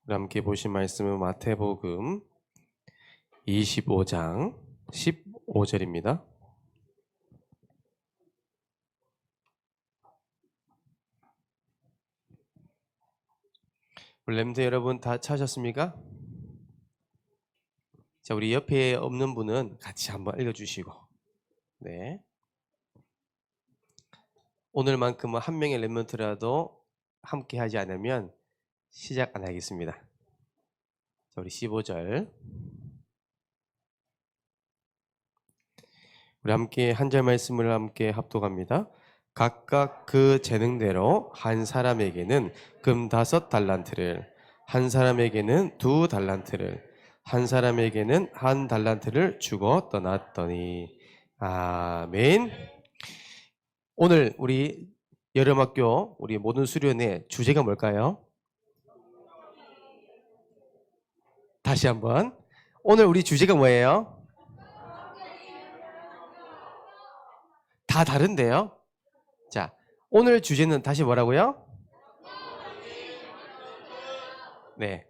우리 함께 보신 말씀은 마태복음 25장 15절입니다. 우리 렘드 여러분 다 찾으셨습니까? 자, 우리 옆에 없는 분은 같이 한번 읽어주시고, 네. 오늘만큼은 한 명의 렘넌트라도 함께 하지 않으면 시작 안 하겠습니다. 자, 우리 15절. 우리 함께 한 절 말씀을 함께 합독합니다. 각각 그 재능대로 한 사람에게는 금 5달란트를, 한 사람에게는 2달란트를, 한 사람에게는 1달란트를 주고 떠났더니. 아멘. 오늘 우리 여름학교 우리 모든 수련회 주제가 뭘까요? 다시 한번. 오늘 우리 주제가 뭐예요? 다 다른데요? 자, 오늘 주제는 다시 뭐라고요? 네.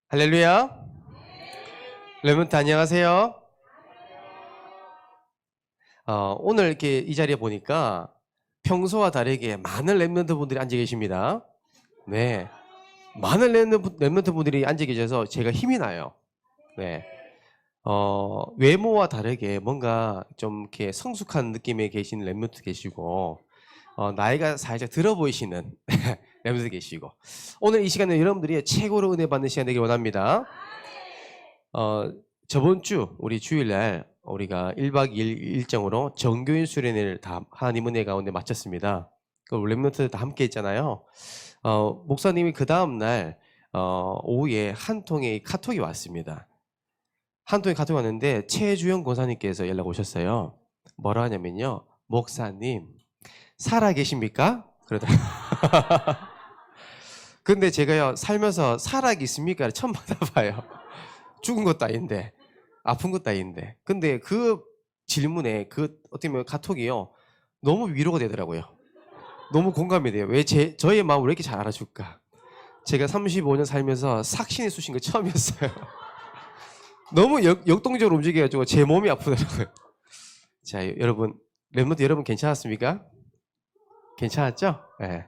할렐루야. 렘넌트 안녕하세요. 오늘 이렇게 이 자리에 보니까 평소와 다르게 많은 렘넌트 분들이 앉아 계십니다. 네. 많은 렘넌트 분들이 앉아 계셔서 제가 힘이 나요. 네. 외모와 다르게 뭔가 좀 이렇게 성숙한 느낌에 계신 렘넌트 계시고, 나이가 살짝 들어 보이시는 렘넌트 계시고, 오늘 이 시간에 여러분들이 최고로 은혜 받는 시간 되길 원합니다. 저번 주 우리 주일날 우리가 1박 2일 일정으로 정교인 수련회를 다 하나님 은혜 가운데 마쳤습니다. 렘넌트 다 함께 했잖아요. 목사님이 그 다음날 오후에 한 통의 카톡이 왔습니다. 한 통의 카톡이 왔는데 최주영 권사님께서 연락 오셨어요. 뭐라 하냐면요, 목사님 살아 계십니까? 그러더라고요. 근데 제가요, 살면서 살아 계십니까? 처음 받아봐요. 죽은 것도 아닌데, 아픈 것도 아닌데. 근데 그 질문에 그 어떻게 보면 카톡이요, 너무 위로가 되더라고요. 너무 공감이 돼요. 왜 저의 마음을 왜 이렇게 잘 알아줄까? 제가 35년 살면서 삭신이 쑤신 거 처음이었어요. 너무 역동적으로 움직여가지고 제 몸이 아프더라고요. 자, 여러분, 렘넌트 여러분 괜찮았습니까? 괜찮았죠? 네.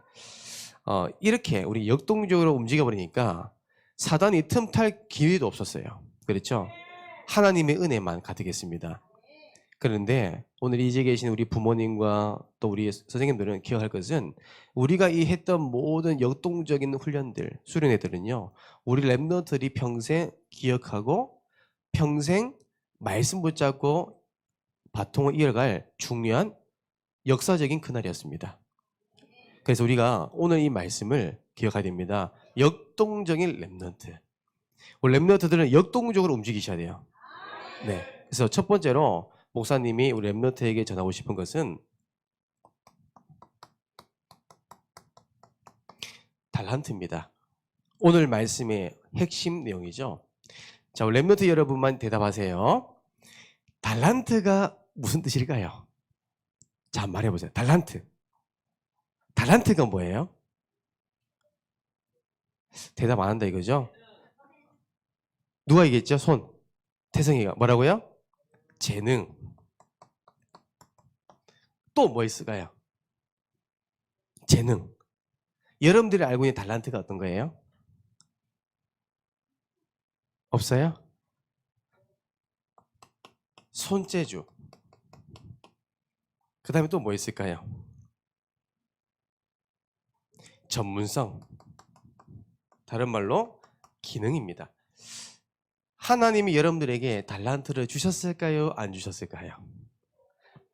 이렇게 우리 역동적으로 움직여버리니까 사단이 틈탈 기회도 없었어요. 그렇죠? 하나님의 은혜만 가득했습니다. 그런데 오늘 이 자리에 계신 우리 부모님과 또 우리 선생님들은 기억할 것은, 우리가 이 했던 모든 역동적인 훈련들, 수련회들은요, 우리 렘넌트들이 평생 기억하고 평생 말씀 붙잡고 바통을 이어갈 중요한 역사적인 그날이었습니다. 그래서 우리가 오늘 이 말씀을 기억해야 됩니다. 역동적인 렘넌트. 우리 렘넌트들은 역동적으로 움직이셔야 돼요. 네. 그래서 첫 번째로 목사님이 우리 렘넌트에게 전하고 싶은 것은 달란트입니다. 오늘 말씀의 핵심 내용이죠. 자, 우리 렘넌트 여러분만 대답하세요. 달란트가 무슨 뜻일까요? 자, 말해보세요. 달란트. 달란트가 뭐예요? 대답 안 한다 이거죠? 누가 얘기했죠? 손. 태성이가. 뭐라고요? 재능. 또 뭐 있을까요? 재능. 여러분들이 알고 있는 달란트가 어떤 거예요? 없어요? 손재주. 그 다음에 또 뭐 있을까요? 전문성. 다른 말로 기능입니다. 하나님이 여러분들에게 달란트를 주셨을까요? 안 주셨을까요?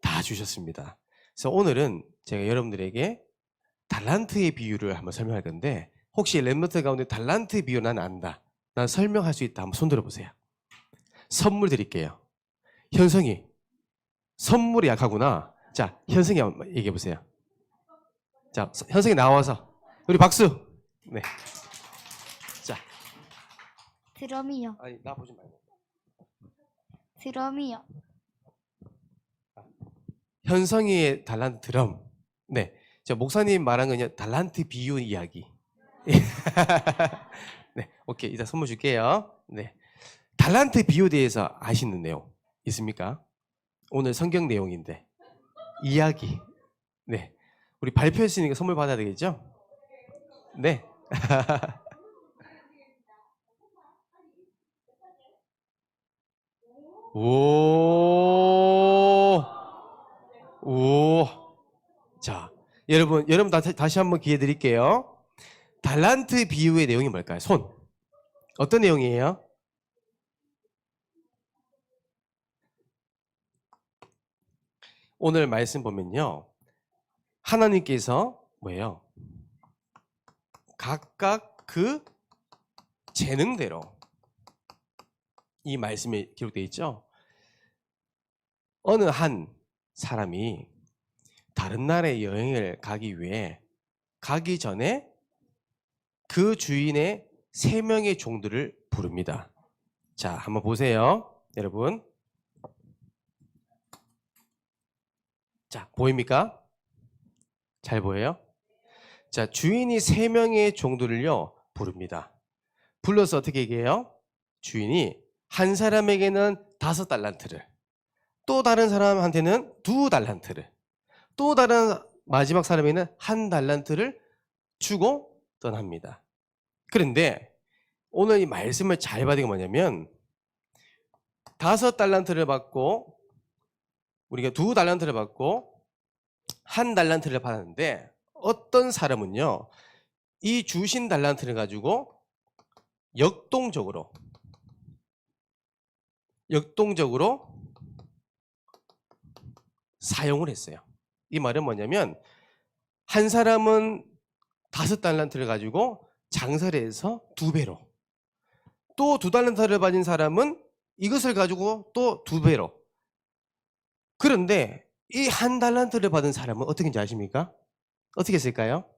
다 주셨습니다. 그래서 오늘은 제가 여러분들에게 달란트의 비유를 한번 설명할 건데, 혹시 렘넌트 가운데 달란트의 비유 난 안다, 난 설명할 수 있다, 한번 손 들어보세요. 선물 드릴게요. 현성이 선물이 약하구나. 자, 현성이 한번 얘기해 보세요. 자, 현성이 나와서 우리 박수. 네. 자, 드럼이요. 아니 나 보지 말고. 드럼이요. 현성이의 달란트 드럼. 네. 저 목사님 말한 건요. 달란트 비유 이야기. 네. 오케이. 이따 선물 줄게요. 네. 달란트 비유에 대해서 아시는 내용 있습니까? 오늘 성경 내용인데. 이야기. 네. 우리 발표했으니까 선물 받아야 되겠죠? 네. 오. 오. 자, 여러분 다시 한번 기회 드릴게요. 달란트 비유의 내용이 뭘까요? 손. 어떤 내용이에요? 오늘 말씀 보면요. 하나님께서 뭐예요? 각각 그 재능대로 이 말씀에 기록되어 있죠. 어느 한 사람이 다른 나라에 여행을 가기 위해 가기 전에 그 주인의 3명의 종들을 부릅니다. 자, 한번 보세요. 여러분. 자, 보입니까? 잘 보여요? 자, 주인이 3명의 종들을요, 부릅니다. 불러서 어떻게 얘기해요? 주인이 한 사람에게는 5달란트를, 또 다른 사람한테는 2달란트를, 또 다른 마지막 사람에게는 1달란트를 주고 떠납니다. 그런데 오늘 이 말씀을 잘 받은 게 뭐냐면 5달란트를 받고 우리가 2달란트를 받고 1달란트를 받았는데 어떤 사람은요, 이 주신 달란트를 가지고 역동적으로 사용을 했어요. 이 말은 뭐냐면 한 사람은 5달란트를 가지고 장사를 해서 2배로, 또 2달란트를 받은 사람은 이것을 가지고 또 2배로. 그런데 이 1달란트를 받은 사람은 어떻게 했는지 아십니까? 어떻게 했을까요?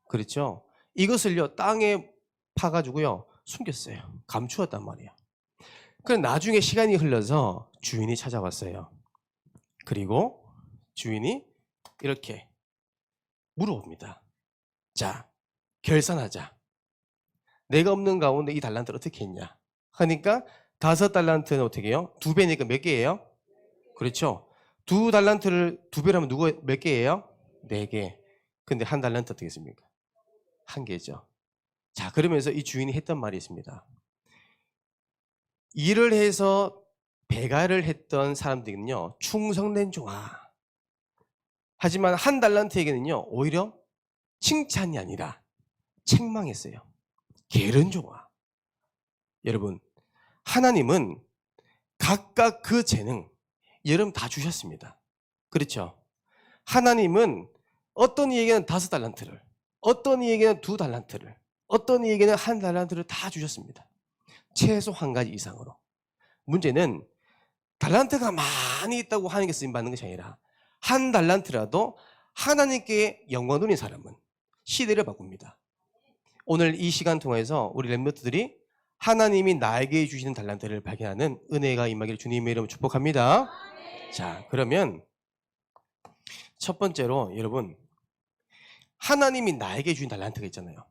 그렇죠. 이것을요, 땅에 파가지고요, 숨겼어요. 감추었단 말이에요. 그럼 나중에 시간이 흘러서 주인이 찾아왔어요. 그리고 주인이 이렇게 물어봅니다. 자, 결산하자. 내가 없는 가운데 이 달란트를 어떻게 했냐? 하니까 5달란트는 어떻게 해요? 2배니까 몇 개예요? 그렇죠. 2달란트를 2배라면 누가 몇 개예요? 4개. 근데 1달란트 어떻게 했습니까? 1개죠. 자, 그러면서 이 주인이 했던 말이 있습니다. 일을 해서 배가를 했던 사람들은요, 충성된 종아. 하지만 1달란트에게는요, 오히려 칭찬이 아니라 책망했어요. 게으른 종아. 여러분, 하나님은 각각 그 재능, 여러분 다 주셨습니다. 그렇죠? 하나님은 어떤 이에게는 5달란트를, 어떤 이에게는 2달란트를, 어떤 이에게는 1달란트를 다 주셨습니다. 최소 1가지 이상으로. 문제는 달란트가 많이 있다고 하는 게 쓰임받는 것이 아니라 1달란트라도 하나님께 영광 돌린 사람은 시대를 바꿉니다. 오늘 이 시간 통해서 우리 렘너트들이 하나님이 나에게 주시는 달란트를 발견하는 은혜가 임하기를 주님의 이름으로 축복합니다. 자, 그러면 첫 번째로 여러분, 하나님이 나에게 주신 달란트가 있잖아요.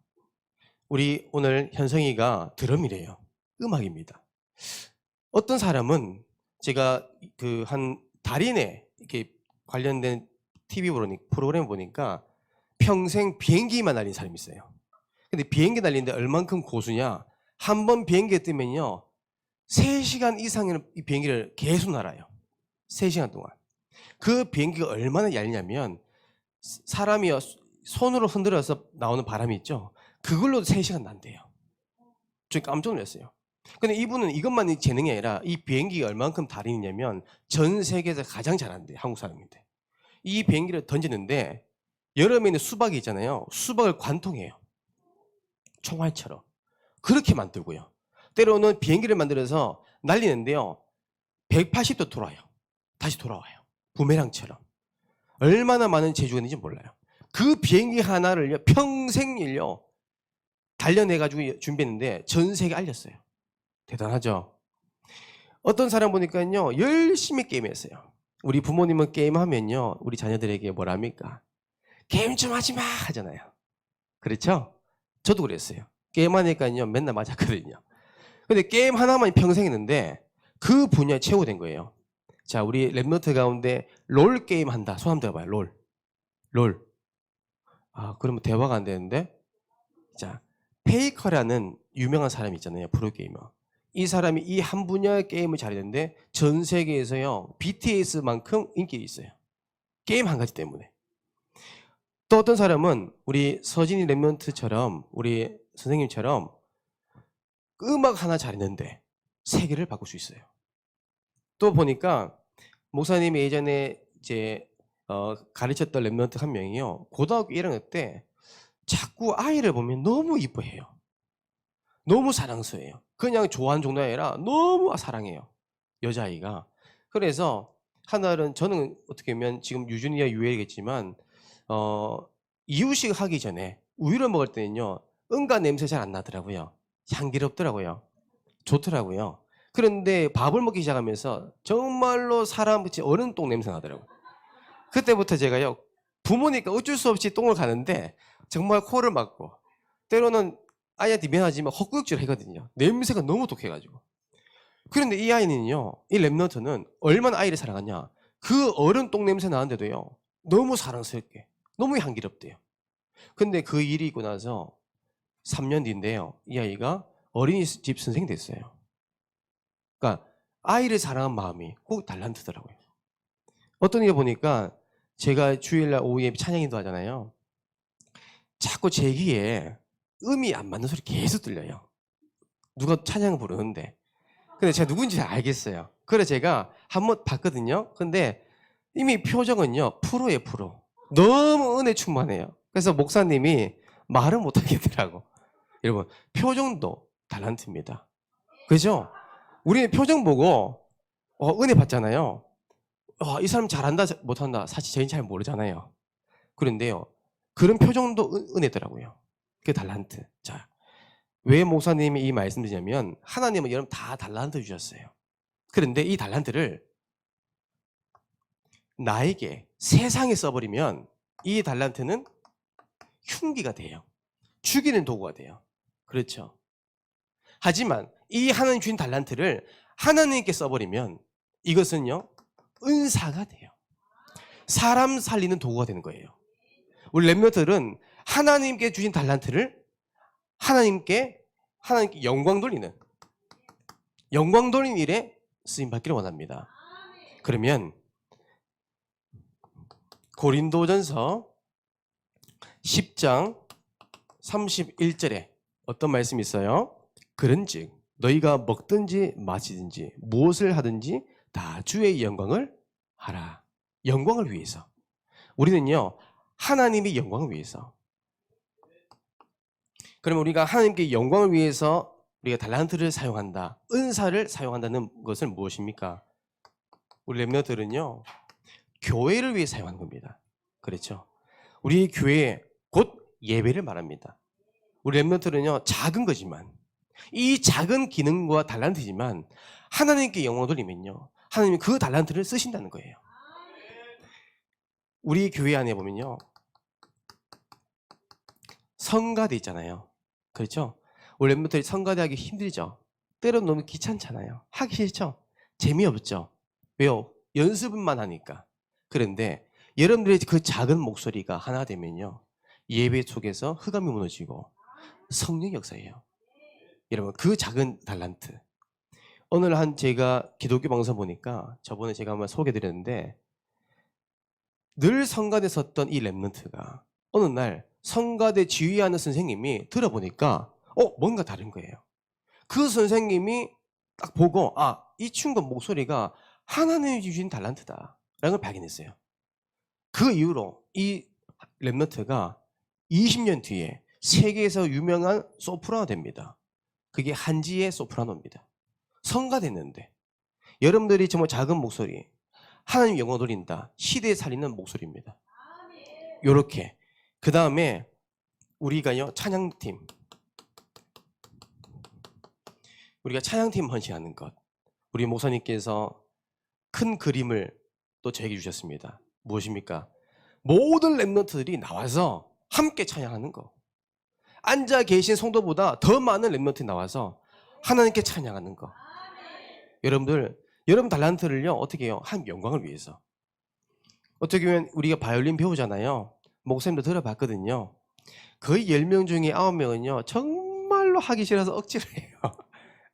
우리 오늘 현성이가 드럼이래요. 음악입니다. 어떤 사람은 제가 그 한 달인의 이렇게 관련된 TV 프로그램 보니까 평생 비행기만 날린 사람이 있어요. 근데 비행기 날리는데 얼만큼 고수냐? 한 번 비행기에 뜨면요, 3시간 이상의 이 비행기를 계속 날아요. 3시간 동안. 그 비행기가 얼마나 얇냐면 사람이 손으로 흔들어서 나오는 바람이 있죠. 그걸로도 3시간 난대요. 저 깜짝 놀랐어요. 근데 이분은 이것만이 재능이 아니라 이 비행기가 얼만큼 달인이냐면 전 세계에서 가장 잘한대요. 한국 사람인데. 이 비행기를 던지는데 여름에는 수박이 있잖아요. 수박을 관통해요. 총알처럼. 그렇게 만들고요. 때로는 비행기를 만들어서 날리는데요, 180도 돌아요. 다시 돌아와요. 부메랑처럼. 얼마나 많은 재주가 있는지 몰라요. 그 비행기 하나를요, 평생을요, 단련해가지고 준비했는데 전 세계에 알렸어요. 대단하죠? 어떤 사람 보니까요 열심히 게임했어요. 우리 부모님은 게임하면요 우리 자녀들에게 뭐라 합니까? 게임 좀 하지 마 하잖아요. 그렇죠? 저도 그랬어요. 게임하니까요 맨날 맞았거든요. 근데 게임 하나만 평생 했는데 그 분야에 최고된 거예요. 자, 우리 랩노트 가운데 롤 게임 한다. 손 한번 들어봐요. 롤. 롤. 아, 그러면 대화가 안 되는데? 자, 페이커라는 유명한 사람이 있잖아요. 프로게이머. 이 사람이 이 한 분야의 게임을 잘했는데 전 세계에서요. BTS만큼 인기 있어요. 게임 한 가지 때문에. 또 어떤 사람은 우리 서진이 랩런트처럼 우리 선생님처럼 음악 하나 잘했는데 세계를 바꿀 수 있어요. 또 보니까 목사님이 예전에 이제 가르쳤던 랩런트 한 명이요. 고등학교 1학년 때 자꾸 아이를 보면 너무 이뻐해요. 너무 사랑스러워요. 그냥 좋아하는 정도가 아니라 너무 사랑해요. 여자아이가. 그래서 하나는 저는 어떻게 보면 지금 유준이와 유엘이겠지만 이유식 하기 전에 우유를 먹을 때는요. 은가 냄새 잘 안 나더라고요. 향기롭더라고요. 좋더라고요. 그런데 밥을 먹기 시작하면서 정말로 사람 어른 똥 냄새 나더라고요. 그때부터 제가요. 부모니까 어쩔 수 없이 똥을 가는데 정말 코를 막고 때로는 아이한테 미안하지만 헛구역질 하거든요. 냄새가 너무 독해가지고. 그런데 이 아이는요. 이 랩너트는 얼마나 아이를 사랑하냐. 그 어른 똥 냄새 나는데도요. 너무 사랑스럽게 너무 향기롭대요. 근데 그 일이 있고 나서 3년 뒤인데요. 이 아이가 어린이집 선생이 됐어요. 그러니까 아이를 사랑한 마음이 꼭 달란트더라고요. 어떤 일 보니까 제가 주일날 오후에 찬양인도 하잖아요. 자꾸 제 귀에 음이 안 맞는 소리 계속 들려요. 누가 찬양을 부르는데. 근데 제가 누군지 알겠어요. 그래서 제가 한번 봤거든요. 근데 이미 표정은요. 프로예요, 프로. 너무 은혜 충만해요. 그래서 목사님이 말을 못 하겠더라고. 여러분, 표정도 달란트입니다. 그죠? 우리는 표정 보고 은혜 받잖아요. 이 사람 잘한다 못한다 사실 저희는 잘 모르잖아요. 그런데요. 그런 표정도 은혜더라고요. 그게 달란트. 자, 왜 목사님이 이 말씀 드리냐면 하나님은 여러분 다 달란트 주셨어요. 그런데 이 달란트를 나에게 세상에 써버리면 이 달란트는 흉기가 돼요. 죽이는 도구가 돼요. 그렇죠. 하지만 이 하나님 주신 달란트를 하나님께 써버리면 이것은요 은사가 돼요. 사람 살리는 도구가 되는 거예요. 우리 랩너들은 하나님께 주신 달란트를 하나님께 영광 돌리는 일에 쓰임 받기를 원합니다. 그러면 고린도전서 10장 31절에 어떤 말씀이 있어요? 그런즉 너희가 먹든지 마시든지 무엇을 하든지 다 주의 영광을 하라. 영광을 위해서. 우리는요 하나님의 영광을 위해서. 그러면 우리가 하나님께 영광을 위해서 우리가 달란트를 사용한다, 은사를 사용한다는 것은 무엇입니까? 우리 랩너들은요 교회를 위해 사용하는 겁니다. 그렇죠? 우리 교회 곧 예배를 말합니다. 우리 랩너들은요 작은 거지만 이 작은 기능과 달란트지만 하나님께 영광을 돌리면요 하나님이 그 달란트를 쓰신다는 거예요. 우리 교회 안에 보면요 성가대 있잖아요. 그렇죠? 우리 랩너들이 성가대 하기 힘들죠. 때로는 너무 귀찮잖아요. 하기 싫죠? 재미없죠? 왜요? 연습만 하니까. 그런데 여러분들의 그 작은 목소리가 하나 되면요 예배 속에서 흑암이 무너지고 성령 역사예요. 여러분 그 작은 달란트. 오늘 제가 기독교 방송 보니까 저번에 제가 한번 소개드렸는데 늘 성가대 섰던 이 랩런트가 어느 날 성가대 지휘하는 선생님이 들어보니까 뭔가 다른 거예요. 그 선생님이 딱 보고 이 친구 목소리가 하나님이 주신 달란트다 라는 걸 발견했어요. 그 이후로 이 랩런트가 20년 뒤에 세계에서 유명한 소프라노 됩니다. 그게 한지의 소프라노입니다. 성가됐는데 여러분들이 정말 작은 목소리 하나님 영광 돌린다 시대에 살리는 목소리입니다. 요렇게 그 다음에 우리가요 찬양팀 우리가 찬양팀 헌신하는 것 우리 목사님께서 큰 그림을 또 저에게 주셨습니다. 무엇입니까? 모든 렘넌트들이 나와서 함께 찬양하는 거. 앉아 계신 성도보다 더 많은 렘넌트들이 나와서 하나님께 찬양하는 거. 여러분들, 여러분 달란트를요, 어떻게 해요? 한 영광을 위해서. 어떻게 보면 우리가 바이올린 배우잖아요. 목사님도 들어봤거든요. 거의 10명 중에 9명은요, 정말로 하기 싫어서 억지로 해요.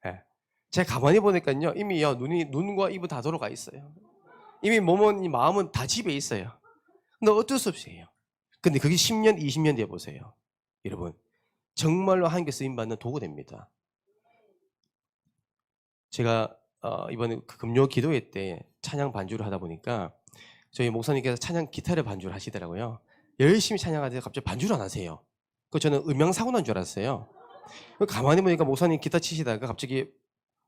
네. 제가 가만히 보니까요, 이미요, 눈과 입은 다 돌아가 있어요. 이미 몸은, 마음은 다 집에 있어요. 근데 어쩔 수 없이 해요. 근데 그게 10년, 20년 뒤에 보세요. 여러분, 정말로 하나님께 쓰임받는 도구 됩니다. 제가 이번에 금요 기도회 때 찬양 반주를 하다 보니까 저희 목사님께서 찬양 기타를 반주를 하시더라고요. 열심히 찬양하는데 갑자기 반주를 안 하세요. 그 저는 음향사고 난 줄 알았어요. 가만히 보니까 목사님 기타 치시다가 갑자기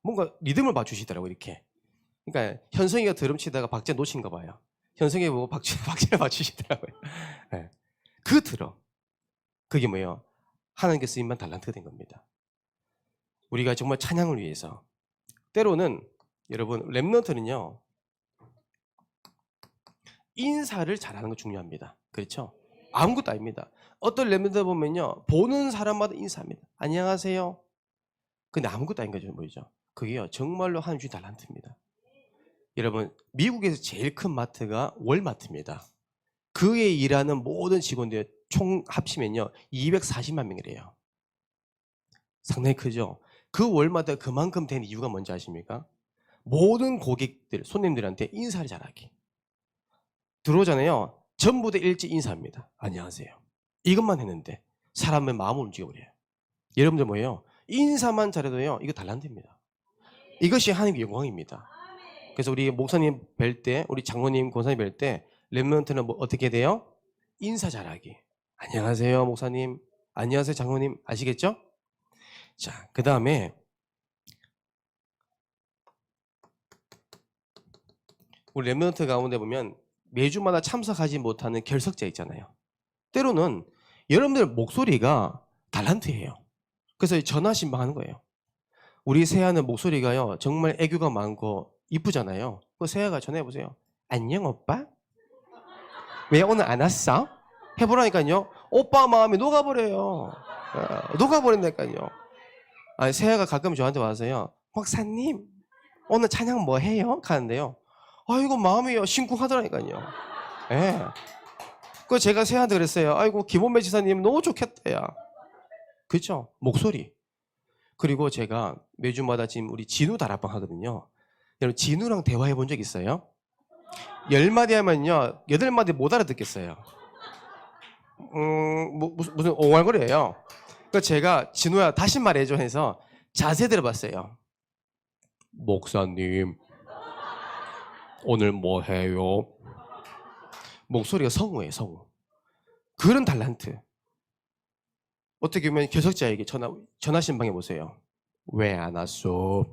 뭔가 리듬을 맞추시더라고요. 이렇게. 그러니까 현성이가 드럼 치다가 박자 놓친가 봐요. 현성이 보고 박자를 맞추시더라고요. 네. 그 드럼. 그게 뭐예요? 하나님께 쓰임만 달란트가 된 겁니다. 우리가 정말 찬양을 위해서. 때로는 여러분 렘넌트는요, 인사를 잘하는 거 중요합니다. 그렇죠? 아무것도 아닙니다. 어떤 렘넌트 보면요, 보는 사람마다 인사합니다. 안녕하세요. 근데 아무것도 아닌 거죠, 뭐죠? 그게요, 정말로 하나님 주신 달란트입니다. 여러분, 미국에서 제일 큰 마트가 월마트입니다. 그에 일하는 모든 직원들 총 합치면요, 240만 명이래요. 상당히 크죠? 그 월마트가 그만큼 된 이유가 뭔지 아십니까? 모든 고객들, 손님들한테 인사를 잘하기. 들어오잖아요. 전부 다 일찍 인사합니다. 안녕하세요. 이것만 했는데 사람의 마음을 움직여버려요. 여러분들 뭐예요? 인사만 잘해도요, 이거 달란트입니다. 이것이 하나님의 영광입니다. 그래서 우리 목사님 뵐 때, 우리 장로님, 권사님 뵐 때 렘넌트는 뭐 어떻게 돼요? 인사 잘하기. 안녕하세요, 목사님. 안녕하세요, 장로님. 아시겠죠? 자, 그 다음에 우리 렘넌트 가운데 보면 매주마다 참석하지 못하는 결석자 있잖아요. 때로는 여러분들 목소리가 달란트예요. 그래서 전화 신방하는 거예요. 우리 세아는 목소리가요, 정말 애교가 많고 이쁘잖아요. 그 세아가 전화해보세요. 안녕 오빠? 왜 오늘 안 왔어? 해보라니까요. 오빠 마음이 녹아버려요. 녹아버린다니까요. 아니, 세아가 가끔 저한테 와서요, 목사님 오늘 찬양 뭐 해요? 하는데요, 아이고 마음이요 심쿵하더라니까요. 예. 그 제가 세아한테 그랬어요. 아이고 김원배 지사님 너무 좋겠다 야. 그렇죠? 목소리. 그리고 제가 매주마다 지금 우리 진우 다락방 하거든요. 여러분 진우랑 대화해 본 적 있어요? 10마디 하면요 8마디 못 알아듣겠어요. 무슨 옹알거리예요. 그래서 제가 진우야 다시 말해줘 해서 자세히 들어봤어요. 목사님 오늘 뭐 해요? 목소리가 성우예요, 성우. 그런 달란트. 어떻게 보면 결석자에게 전화 신방해 보세요. 왜 안 왔어?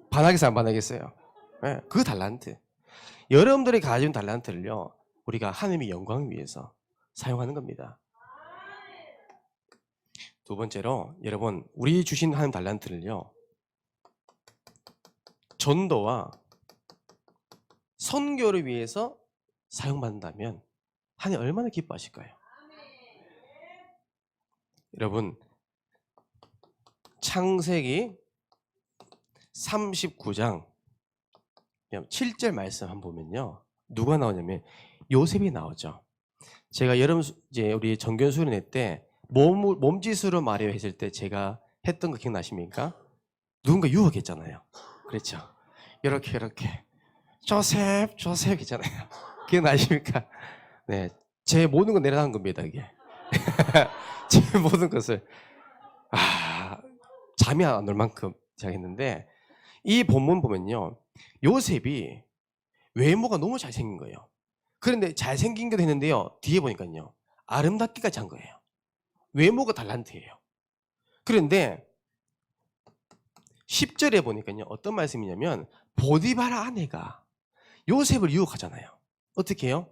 반하겠어요, 안 반하겠어요? 네, 그 달란트. 여러분들이 가진 달란트를요, 우리가 하나님의 영광을 위해서 사용하는 겁니다. 두 번째로, 여러분, 우리 주신 하나님 달란트를요, 전도와 선교를 위해서 사용받는다면 하나님 얼마나 기뻐하실까요? 여러분, 창세기 39장 7절 말씀 한번 보면요, 누가 나오냐면 요셉이 나오죠. 제가 여름 이제 우리 정견 수련회 때 몸짓으로 말해요 했을 때 제가 했던 거 기억나십니까? 누군가 유혹했잖아요. 그렇죠? 이렇게 조셉 있잖아요. 기억나십니까? 네, 제 모든 거 내려놓은 겁니다 이게. 제 모든 것을 잠이 안 올 만큼 제가 했는데, 이 본문 보면요, 요셉이 외모가 너무 잘생긴 거예요. 그런데 잘생긴 게 됐는데요, 뒤에 보니까요 아름답기까지 한 거예요. 외모가 달란트예요. 그런데 10절에 보니까요 어떤 말씀이냐면 보디바라 아내가 요셉을 유혹하잖아요. 어떻게 해요?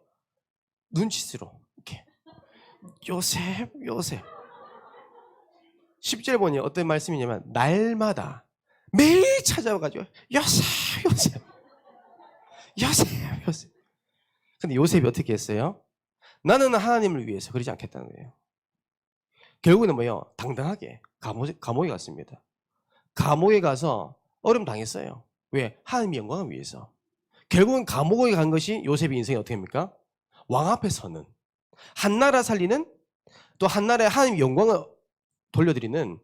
눈짓으로 이렇게 요셉 10절 보니 어떤 말씀이냐면 날마다 매일 찾아와가지고 요셉 요셉 요셉 요셉. 근데 요셉이 어떻게 했어요? 나는 하나님을 위해서 그러지 않겠다는 거예요. 결국에는 뭐예요? 당당하게 감옥에 갔습니다. 감옥에 가서 어려움 당했어요. 왜? 하나님의 영광을 위해서. 결국은 감옥에 간 것이 요셉의 인생이 어떻게 됩니까? 왕 앞에 서는, 한 나라 살리는, 또 한 나라에 하나님의 영광을 돌려드리는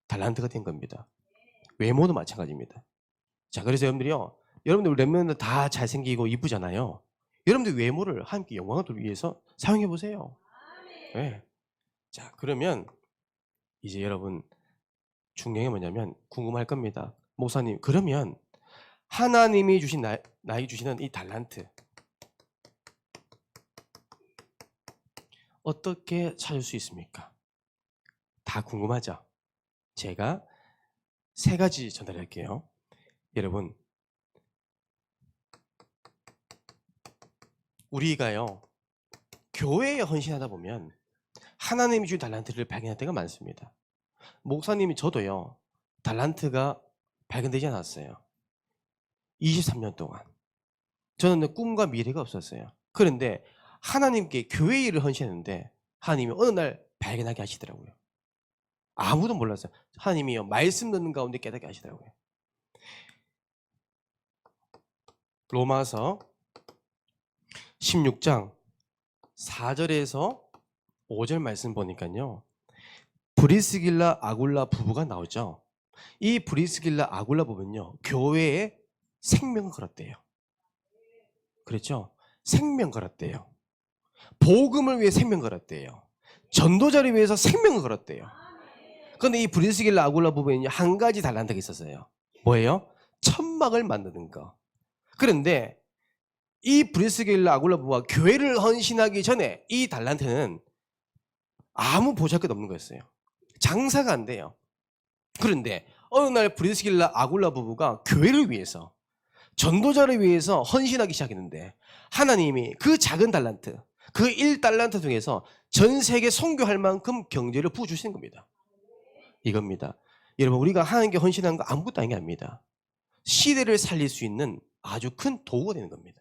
달란트가 된 겁니다. 외모도 마찬가지입니다. 자, 그래서 여러분들이요, 여러분들 렘넌트 다 잘생기고 이쁘잖아요. 여러분들 외모를 하나님께 영광을 돌리기 위해서 사용해 보세요. 네. 자, 그러면 이제 여러분 중요한 게 뭐냐면 궁금할 겁니다. 목사님, 그러면 하나님이 주신 나에게 주시는 이 달란트 어떻게 찾을 수 있습니까? 다 궁금하죠? 제가 3가지 전달할게요. 여러분, 우리가요 교회에 헌신하다 보면 하나님이 주신 달란트를 발견할 때가 많습니다. 목사님이 저도요 달란트가 발견되지 않았어요. 23년 동안 저는 꿈과 미래가 없었어요. 그런데 하나님께 교회 일을 헌신했는데 하나님이 어느 날 발견하게 하시더라고요. 아무도 몰랐어요. 하나님이요 말씀 듣는 가운데 깨닫게 하시더라고요. 로마서 16장 4절에서 5절 말씀 보니까요 브리스길라 아굴라 부부가 나오죠. 이 브리스길라 아굴라 부부는요 교회에 생명을 걸었대요. 그렇죠? 생명 걸었대요. 복음을 위해 생명 걸었대요. 전도자를 위해서 생명을 걸었대요. 그런데 이 브리스길라 아굴라 부부에는 한 가지 달란트가 있었어요. 뭐예요? 천막을 만드는 거. 그런데 이 브리스길라 아굴라 부부가 교회를 헌신하기 전에 이 달란트는 아무 보잘것 없는 거였어요. 장사가 안 돼요. 그런데 어느 날 브리스길라 아굴라 부부가 교회를 위해서 전도자를 위해서 헌신하기 시작했는데 하나님이 그 작은 달란트, 그 1달란트 중에서 전 세계 선교할 만큼 경제를 부어주시는 겁니다. 이겁니다. 여러분 우리가 하나님께 헌신한 거 아무것도 아닌 게 아닙니다. 시대를 살릴 수 있는 아주 큰 도구가 되는 겁니다.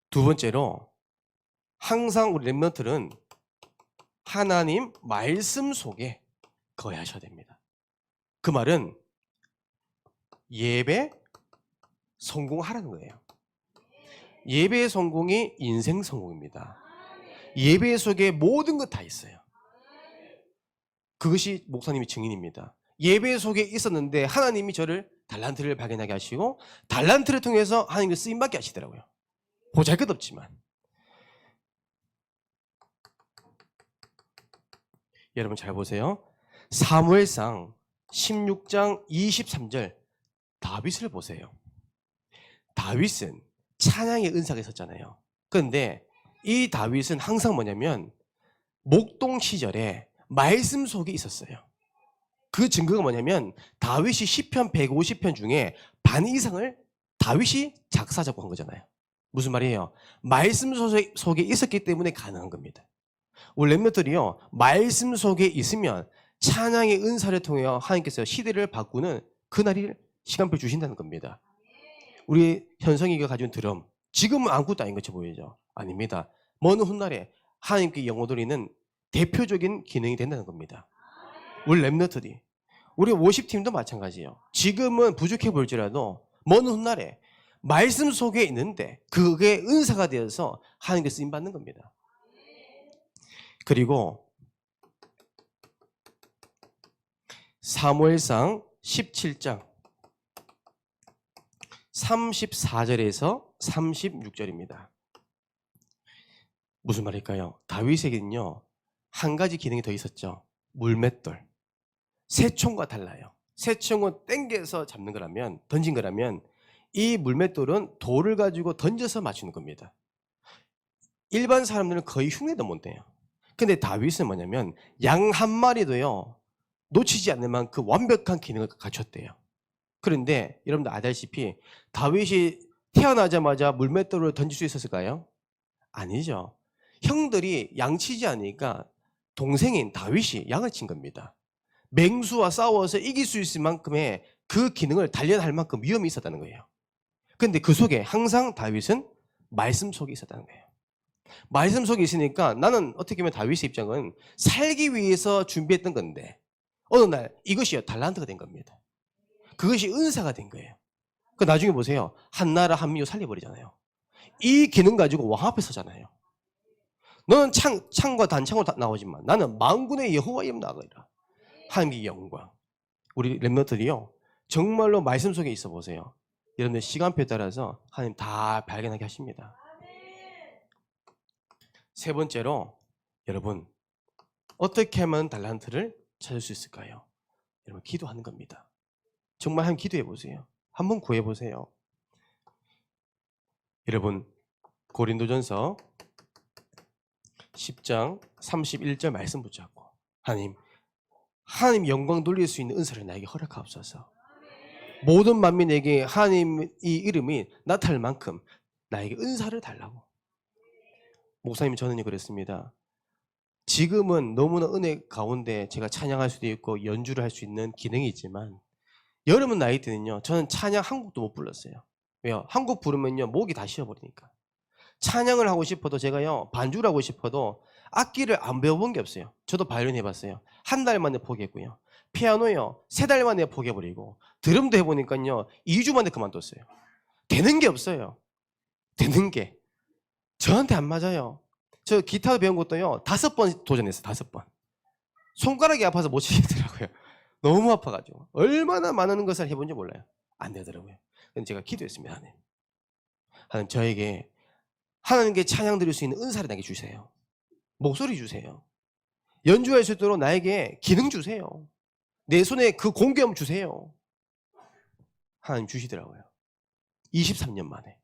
두 번째로 항상 우리 렘넌트는 하나님 말씀 속에 거하셔야 됩니다. 그 말은 예배 성공하라는 거예요. 예배의 성공이 인생 성공입니다. 예배 속에 모든 것 다 있어요. 그것이 목사님의 증인입니다. 예배 속에 있었는데 하나님이 저를 달란트를 발견하게 하시고 달란트를 통해서 하나님께 쓰임받게 하시더라고요. 보잘것없지만. 여러분 잘 보세요. 사무엘상 16장 23절 다윗을 보세요. 다윗은 찬양의 은사가 있었잖아요. 그런데 이 다윗은 항상 뭐냐면 목동 시절에 말씀 속에 있었어요. 그 증거가 뭐냐면 다윗이 시편 150편 중에 반 이상을 다윗이 작사 작곡한 거잖아요. 무슨 말이에요? 말씀 속에 있었기 때문에 가능한 겁니다. 우리 렘넌트들이요 말씀 속에 있으면 찬양의 은사를 통해 하나님께서 시대를 바꾸는 그날이 시간표 주신다는 겁니다. 우리 현성이가 가진 드럼 지금은 아무것도 아닌 것처럼 보이죠? 아닙니다. 먼 훗날에 하나님께 영혼 돌리는 대표적인 기능이 된다는 겁니다. 우리 렘넌트들이 우리 50팀도 마찬가지예요. 지금은 부족해 보일지라도 먼 훗날에 말씀 속에 있는데 그게 은사가 되어서 하나님께 쓰임받는 겁니다. 그리고 사무엘상 17장 34절에서 36절입니다. 무슨 말일까요? 다윗에게는요 한 가지 기능이 더 있었죠. 물맷돌. 새총과 달라요. 새총은 땡겨서 잡는 거라면 던진 거라면 이 물맷돌은 돌을 가지고 던져서 맞추는 겁니다. 일반 사람들은 거의 흉내도 못 내요. 근데 다윗은 뭐냐면 양 한 마리도요 놓치지 않는 만큼 완벽한 기능을 갖췄대요. 그런데 여러분들 아다시피 다윗이 태어나자마자 물맷돌을 던질 수 있었을까요? 아니죠. 형들이 양치지 않으니까 동생인 다윗이 양을 친 겁니다. 맹수와 싸워서 이길 수 있을 만큼의 그 기능을 단련할 만큼 위험이 있었다는 거예요. 근데 그 속에 항상 다윗은 말씀 속에 있었다는 거예요. 말씀 속에 있으니까 나는 어떻게 보면 다윗의 입장은 살기 위해서 준비했던 건데 어느 날 이것이 달란트가 된 겁니다. 그것이 은사가 된 거예요. 그 나중에 보세요. 한 나라 한 민족 살려버리잖아요. 이 기능 가지고 왕 앞에 서잖아요. 너는 창과 단창으로 나오지만 나는 만군의 여호와 이름 나가리라. 하나님의 영광. 우리 렘너들이요 정말로 말씀 속에 있어 보세요. 여러분들 시간표에 따라서 하나님 다 발견하게 하십니다. 세 번째로 여러분 어떻게 하면 달란트를 찾을 수 있을까요? 여러분 기도하는 겁니다. 정말 한번 기도해 보세요. 한번 구해 보세요. 여러분 고린도전서 10장 31절 말씀 붙잡고 하나님 영광 돌릴 수 있는 은사를 나에게 허락하옵소서. 모든 만민에게 하나님의 이름이 나타날 만큼 나에게 은사를 달라고. 목사님 저는요 그랬습니다. 지금은 너무나 은혜 가운데 제가 찬양할 수도 있고 연주를 할 수 있는 기능이 있지만 여러분 나이 때는요 저는 찬양 한 곡도 못 불렀어요. 왜요? 한 곡 부르면요 목이 다 쉬어버리니까. 찬양을 하고 싶어도 제가요 반주를 하고 싶어도 악기를 안 배워본 게 없어요. 저도 바이올린 해봤어요. 한 달 만에 포기했고요. 피아노요 3달 만에 포기해버리고 드럼도 해보니까요 2주 만에 그만뒀어요. 되는 게 없어요. 되는 게 저한테 안 맞아요. 저 기타 배운 것도요 5번 도전했어요. 5번. 손가락이 아파서 못 치겠더라고요. 너무 아파가지고 얼마나 많은 것을 해본지 몰라요. 안 되더라고요. 그래서 제가 기도했습니다. 하나님 저에게 하나님께 찬양 드릴 수 있는 은사를 나에게 주세요. 목소리 주세요. 연주할 수 있도록 나에게 기능 주세요. 내 손에 그 공개함 주세요. 하나님 주시더라고요. 23년 만에.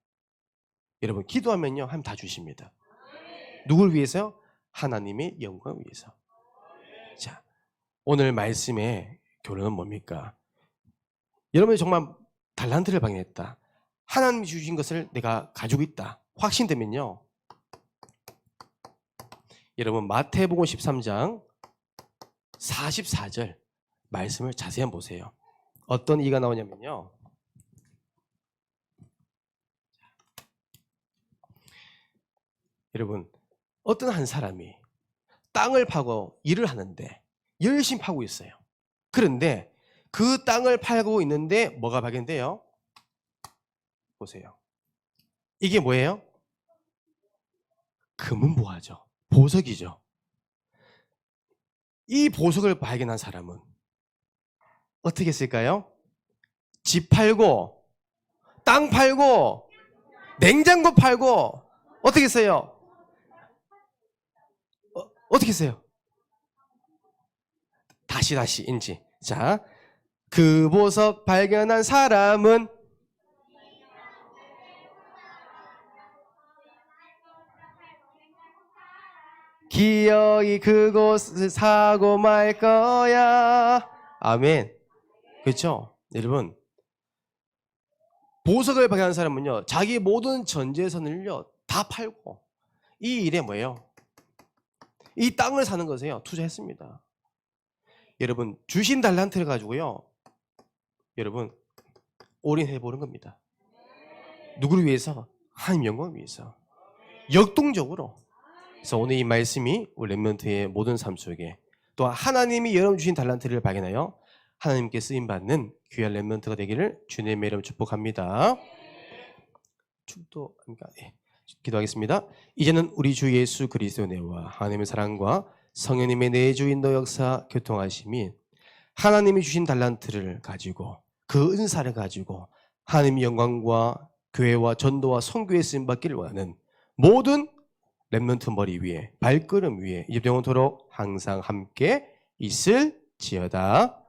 여러분 기도하면요 하나님 다 주십니다. 누굴 위해서요? 하나님의 영광을 위해서. 자, 오늘 말씀의 결론은 뭡니까? 여러분이 정말 달란트를 발견했다. 하나님이 주신 것을 내가 가지고 있다. 확신되면요. 여러분 마태복음 13장 44절 말씀을 자세히 한번 보세요. 어떤 이가 나오냐면요. 여러분 어떤 한 사람이 땅을 파고 일을 하는데 열심히 파고 있어요. 그런데 그 땅을 팔고 있는데 뭐가 발견돼요? 보세요. 이게 뭐예요? 금은보화죠. 보석이죠. 이 보석을 발견한 사람은 어떻게 했을까요? 집 팔고 땅 팔고 냉장고 팔고 어떻게 했어요? 어떻게 했어요? 다시 인지. 자, 그 보석 발견한 사람은 기어이 그곳을 사고 말 거야. 아멘. 그렇죠? 여러분 보석을 발견한 사람은요 자기 모든 전재산을요 다 팔고 이 일에 뭐예요? 이 땅을 사는 것에요 투자했습니다. 여러분 주신 달란트를 가지고요 여러분 올인해 보는 겁니다. 누구를 위해서? 하나님 영광을 위해서. 역동적으로. 그래서 오늘 이 말씀이 우리 렘넌트의 모든 삶 속에 또 하나님이 여러분 주신 달란트를 발견하여 하나님께 쓰임받는 귀한 렘넌트가 되기를 주님의 이름으로 축복합니다. 기도하겠습니다. 이제는 우리 주 예수 그리스도의 은혜와 하나님의 사랑과 성령님의 내주인도 역사 교통하심이 하나님이 주신 달란트를 가지고 그 은사를 가지고 하나님의 영광과 교회와 전도와 선교에 쓰임받기를 원하는 모든 렘넌트 머리 위에 발걸음 위에 영원토록 항상 함께 있을지어다.